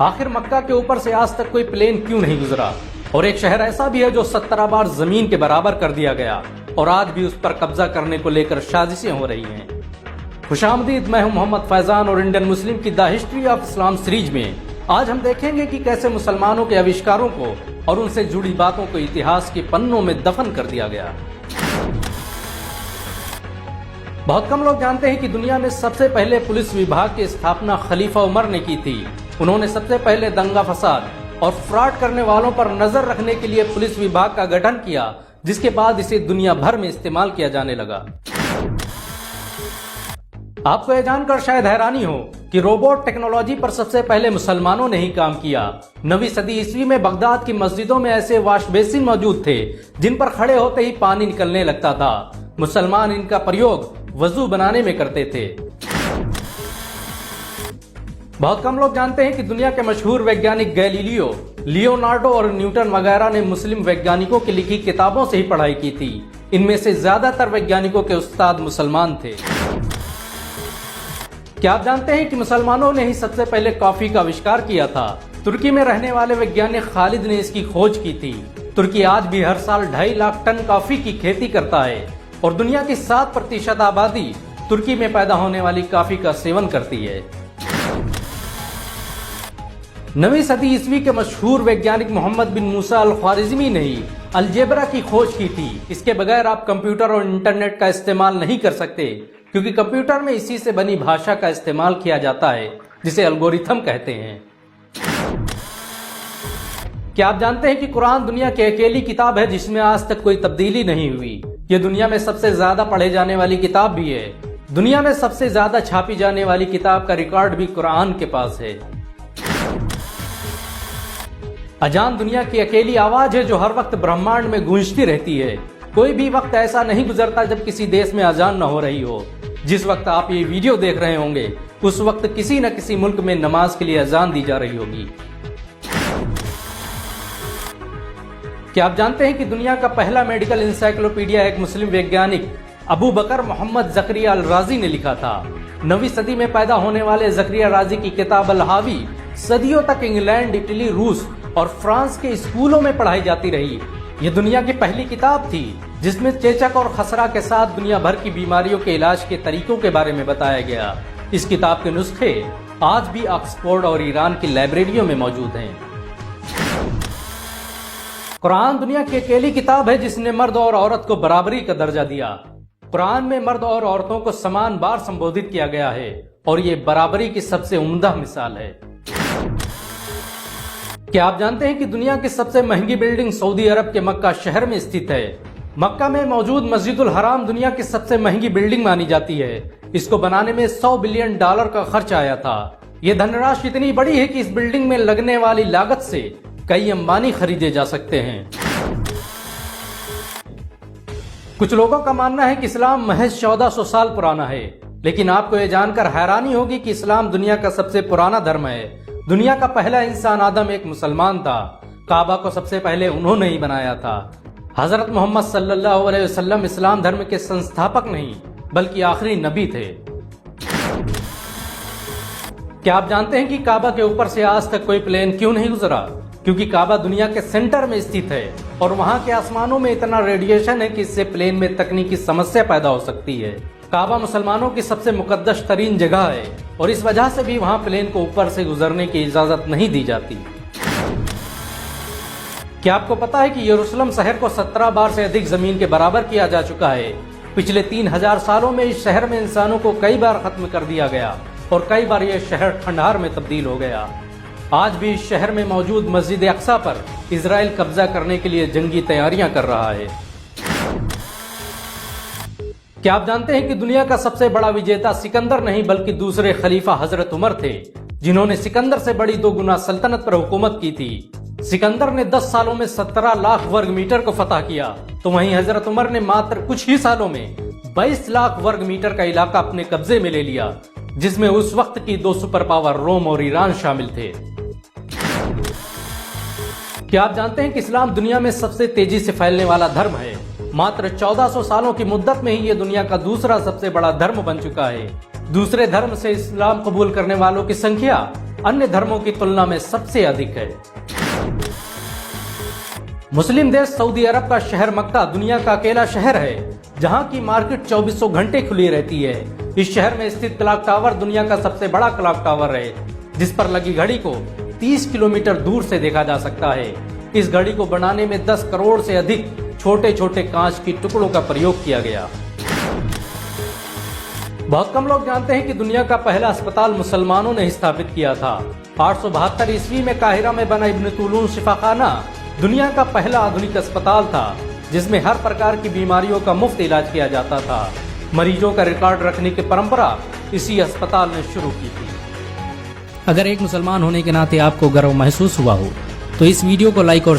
आखिर मक्का के ऊपर से आज तक कोई प्लेन क्यों नहीं गुजरा? और एक शहर ऐसा भी है जो 17 बार जमीन के बराबर कर दिया गया और आज भी उस पर कब्जा करने को लेकर साजिशें हो रही हैं। खुशामदीद, मैं हूं मोहम्मद फैजान और इंडियन मुस्लिम की the history of Islam series में आज हम देखेंगे कि कैसे मुसलमानों के आविष्कारों को और उनसे जुड़ी बातों को इतिहास के पन्नों में दफन कर दिया गया। बहुत कम लोग जानते हैं कि दुनिया में सबसे पहले पुलिस विभाग की स्थापना खलीफा उमर ने की थी। उन्होंने सबसे पहले दंगा फसाद और फ्रॉड करने वालों पर नजर रखने के लिए पुलिस विभाग का गठन किया, जिसके बाद इसे दुनिया भर में इस्तेमाल किया जाने लगा। आपको यह जानकर शायद हैरानी हो कि रोबोट टेक्नोलॉजी पर सबसे पहले मुसलमानों ने ही काम किया। 9वीं सदी ईस्वी में बगदाद की मस्जिदों में ऐसे वॉश बेसिन मौजूद थे जिन पर खड़े होते ही पानी निकलने लगता था। मुसलमान इनका प्रयोग वजू बनाने में करते थे। बहुत कम लोग जानते हैं कि दुनिया के मशहूर वैज्ञानिक गैलीलियो, लियोनार्डो और न्यूटन वगैरह ने मुस्लिम वैज्ञानिकों की लिखी किताबों से ही पढ़ाई की थी। इनमें से ज्यादातर वैज्ञानिकों के उस्ताद मुसलमान थे। क्या आप जानते हैं कि मुसलमानों ने ही सबसे पहले कॉफी का आविष्कार किया था? तुर्की में रहने वाले वैज्ञानिक खालिद ने इसकी खोज की थी। तुर्की आज भी हर साल 2.5 लाख टन कॉफी की खेती करता है और दुनिया की 7% आबादी तुर्की में पैदा होने वाली कॉफी का सेवन करती है। 9वीं सदी ईस्वी के मशहूर वैज्ञानिक मोहम्मद बिन मूसा अल ख्वारिज़मी ने ही अलजेब्रा की खोज की थी। इसके बगैर आप कंप्यूटर और इंटरनेट का इस्तेमाल नहीं कर सकते, क्योंकि कंप्यूटर में इसी से बनी भाषा का इस्तेमाल किया जाता है, जिसे एल्गोरिथम कहते हैं। क्या आप जानते हैं कि कुरान दुनिया की अकेली किताब है जिसमें आज तक कोई तब्दीली नहीं हुई? ये दुनिया में सबसे ज्यादा पढ़े जाने वाली किताब भी है। दुनिया में सबसे ज्यादा छापी जाने वाली किताब का रिकॉर्ड भी कुरान के पास है। अजान दुनिया की अकेली आवाज है जो हर वक्त ब्रह्मांड में गूंजती रहती है। कोई भी वक्त ऐसा नहीं गुजरता जब किसी देश में अजान न हो रही हो। जिस वक्त आप ये वीडियो देख रहे होंगे उस वक्त किसी न किसी मुल्क में नमाज के लिए अजान दी जा रही होगी। क्या आप जानते हैं कि दुनिया का पहला मेडिकल इंसाइक्लोपीडिया एक मुस्लिम वैज्ञानिक अबू बकर मोहम्मद जकरिया अल राजी ने लिखा था? 9वीं सदी में पैदा होने वाले जकरिया राजी की किताब अल हावी सदियों तक इंग्लैंड, इटली, रूस और फ्रांस के स्कूलों में पढ़ाई जाती रही। ये दुनिया की पहली किताब थी जिसमें चेचक और खसरा के साथ दुनिया भर की बीमारियों के इलाज के तरीकों के बारे में बताया गया। इस किताब के नुस्खे आज भी ऑक्सफोर्ड और ईरान की लाइब्रेरियों में मौजूद हैं। कुरान दुनिया की अकेली किताब है जिसने मर्द और औरत को बराबरी का दर्जा दिया। कुरान में मर्द और औरतों को समान बार संबोधित किया गया है और ये बराबरी की सबसे उम्दा मिसाल है। क्या आप जानते हैं कि दुनिया की सबसे महंगी बिल्डिंग सऊदी अरब के मक्का शहर में स्थित है? मक्का में मौजूद मस्जिदुल हराम दुनिया की सबसे महंगी बिल्डिंग मानी जाती है। इसको बनाने में $100 बिलियन का खर्च आया था। ये धनराशि इतनी बड़ी है कि इस बिल्डिंग में लगने वाली लागत से कई अंबानी खरीदे जा सकते हैं। कुछ लोगों का मानना है कि इस्लाम महज 1400 साल पुराना है, लेकिन आपको यह जानकर हैरानी होगी कि इस्लाम दुनिया का सबसे पुराना धर्म है। दुनिया का पहला इंसान आदम एक मुसलमान था। काबा को सबसे पहले उन्होंने ही बनाया था। हजरत मोहम्मद सल्लल्लाहु अलैहि वसल्लम इस्लाम धर्म के संस्थापक नहीं बल्कि आखिरी नबी थे। क्या आप जानते हैं कि काबा के ऊपर से आज तक कोई प्लेन क्यों नहीं गुजरा? क्योंकि काबा दुनिया के सेंटर में स्थित है और वहां के आसमानों में इतना रेडिएशन है कि इससे प्लेन में तकनीकी समस्या पैदा हो सकती है। काबा मुसलमानों की सबसे मुकद्दस तरीन जगह है और इस वजह से भी वहां प्लेन को ऊपर से गुजरने की इजाजत नहीं दी जाती। क्या आपको पता है कि यरूशलेम शहर को 17 बार से अधिक जमीन के बराबर किया जा चुका है? पिछले 3000 सालों में इस शहर में इंसानों को कई बार खत्म कर दिया गया और कई बार यह शहर खंडहर में तब्दील हो गया। आज भी इस शहर में मौजूद मस्जिद अक्सा पर इजराइल कब्जा करने के लिए जंगी तैयारियां कर रहा है। क्या आप जानते हैं कि दुनिया का सबसे बड़ा विजेता सिकंदर नहीं बल्कि दूसरे खलीफा हजरत उमर थे, जिन्होंने सिकंदर से बड़ी 2 गुना सल्तनत पर हुकूमत की थी। सिकंदर ने 10 सालों में 17 लाख वर्ग मीटर को फतह किया, तो वहीं हजरत उमर ने मात्र कुछ ही सालों में 22 लाख वर्ग मीटर का इलाका अपने कब्जे में ले लिया, जिसमें उस वक्त की 2 सुपर पावर रोम और ईरान शामिल थे। क्या आप जानते हैं कि इस्लाम दुनिया में सबसे तेजी से फैलने वाला धर्म है? मात्र 1400 सालों की मुद्दत में ही ये दुनिया का दूसरा सबसे बड़ा धर्म बन चुका है। दूसरे धर्म से इस्लाम कबूल करने वालों की संख्या अन्य धर्मों की तुलना में सबसे अधिक है। मुस्लिम देश सऊदी अरब का शहर मक्का दुनिया का अकेला शहर है जहां की मार्केट 2400 घंटे खुली रहती है। इस शहर में स्थित क्लॉक टावर दुनिया का सबसे बड़ा क्लॉक टावर है, जिस पर लगी घड़ी को 30 किलोमीटर दूर से देखा जा सकता है। इस घड़ी को बनाने में 10 करोड़ से अधिक छोटे छोटे कांच के टुकड़ों का प्रयोग किया गया। बहुत कम लोग जानते हैं कि दुनिया का पहला अस्पताल मुसलमानों ने स्थापित किया था। 872 ईस्वी में काहिरा में बना इब्न तुलून शिफाखाना दुनिया का पहला आधुनिक अस्पताल था, जिसमें हर प्रकार की बीमारियों का मुफ्त इलाज किया जाता था। मरीजों का रिकॉर्ड रखने की परंपरा इसी अस्पताल ने शुरू की थी। अगर एक मुसलमान होने के नाते आपको गर्व महसूस हुआ हो तो इस वीडियो को लाइक और